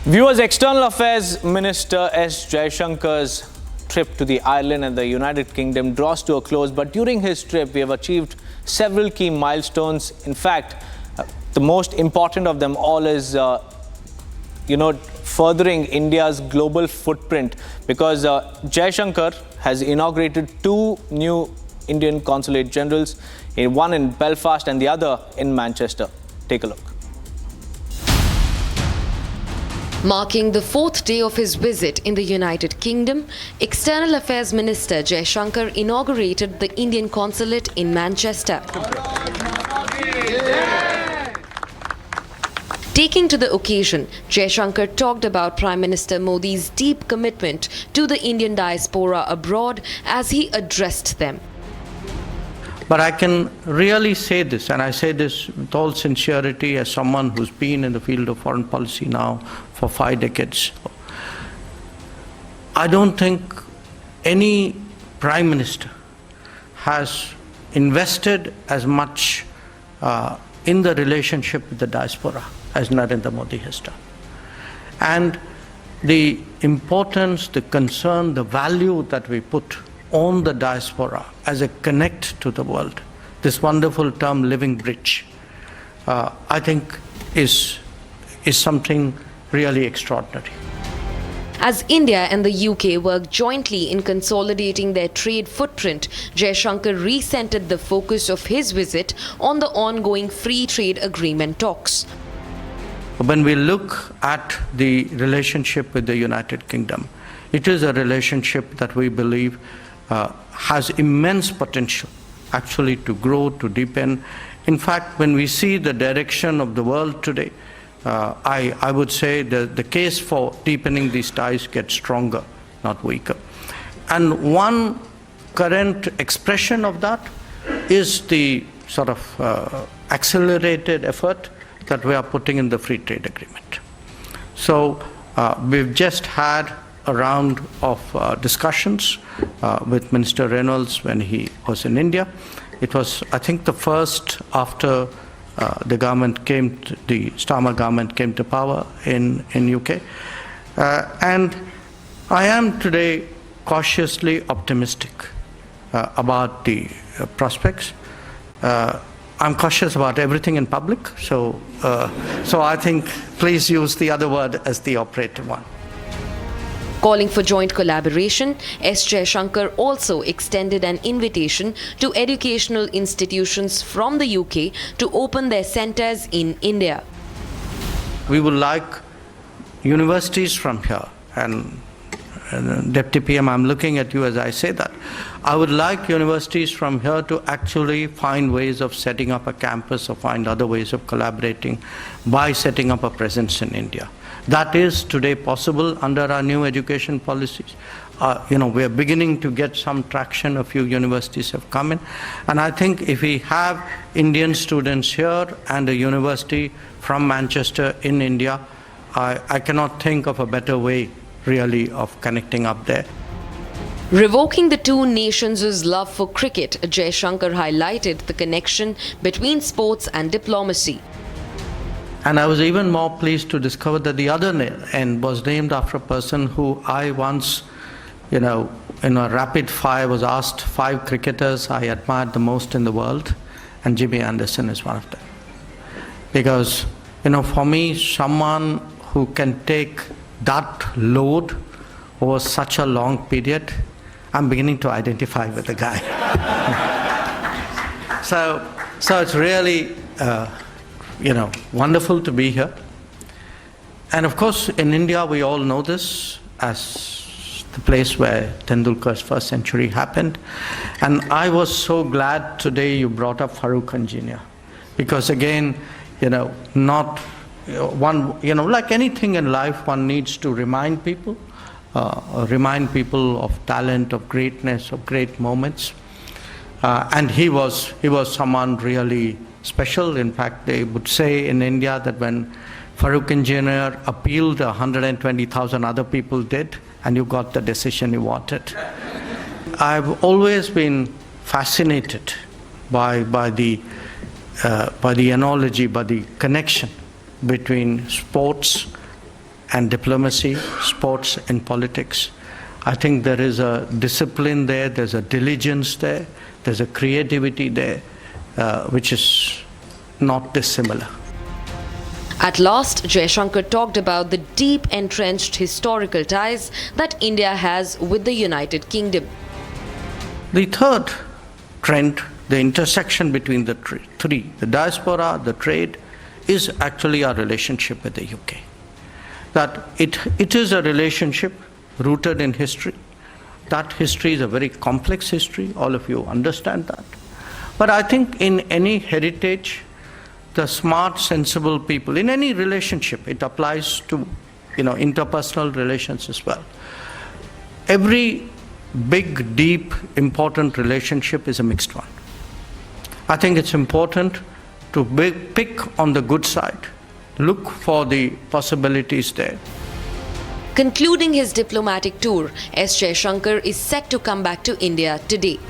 Viewers, External Affairs Minister S. Jaishankar's trip to the Ireland and the United Kingdom draws to a close, but during his trip we have achieved several key milestones. In fact, the most important of them all is furthering India's global footprint, because Jaishankar has inaugurated two new Indian Consulate Generals, one in Belfast and the other in Manchester. Take a look. Marking the fourth day of his visit in the United Kingdom, External Affairs Minister Jaishankar inaugurated the Indian Consulate in Manchester. Taking to the occasion, Jaishankar talked about Prime Minister Modi's deep commitment to the Indian diaspora abroad as he addressed them. But I can really say this, and I say this with all sincerity as someone who's been in the field of foreign policy now for 5 decades. I don't think any Prime Minister has invested as much in the relationship with the diaspora as Narendra Modi has done. And the importance, the concern, the value that we put on the diaspora as a connect to the world, this wonderful term living bridge, I think is something really extraordinary. As India and the UK work jointly in consolidating their trade footprint, Jaishankar recentered the focus of his visit on the ongoing free trade agreement talks. When we look at the relationship with the United Kingdom, it is a relationship that we believe has immense potential actually to grow, to deepen. In fact, when we see the direction of the world today, I would say the case for deepening these ties gets stronger, not weaker. And one current expression of that is the sort of accelerated effort that we are putting in the free trade agreement. So we've just had a round of discussions with Minister Reynolds when he was in India. It was, I think, the first after the Starmer government came to power in UK. And I am today cautiously optimistic about the prospects. I'm cautious about everything in public, so I think please use the other word as the operative one. Calling for joint collaboration, S. Jaishankar also extended an invitation to educational institutions from the UK to open their centres in India. We would like universities from here, and Deputy PM, I'm looking at you as I say that. I would like universities from here to actually find ways of setting up a campus or find other ways of collaborating by setting up a presence in India. That is today possible under our new education policies. We are beginning to get some traction. A few universities have come in. And I think if we have Indian students here and a university from Manchester in India, I cannot think of a better way really of connecting up there. Revoking the two nations' love for cricket, Jaishankar highlighted the connection between sports and diplomacy. And I was even more pleased to discover that the other end was named after a person who I once, in a rapid fire was asked 5 cricketers I admired the most in the world, and Jimmy Anderson is one of them. Because, for me, someone who can take that load over such a long period, I'm beginning to identify with the guy. So it's really, wonderful to be here. And of course, in India, we all know this as the place where Tendulkar's first century happened. And I was so glad today you brought up Farooq Engineer. Because again, like anything in life, one needs to remind people of talent, of greatness, of great moments. And he was someone really special. In fact, they would say in India that when Farooq Engineer appealed, 120,000 other people did, and you got the decision you wanted. I've always been fascinated by the analogy, by the connection between sports and diplomacy, sports and politics. I think there is a discipline there, there's a diligence there, there's a creativity there, which is not dissimilar. At last, Jaishankar talked about the deep entrenched historical ties that India has with the United Kingdom. The third trend, the intersection between the three, the diaspora, the trade, is actually our relationship with the UK. That it is a relationship rooted in history. That history is a very complex history, all of you understand that. But I think in any heritage, the smart, sensible people, in any relationship, it applies to interpersonal relations as well. Every big, deep, important relationship is a mixed one. I think it's important to pick on the good side, look for the possibilities there. Concluding his diplomatic tour, S. Jaishankar is set to come back to India today.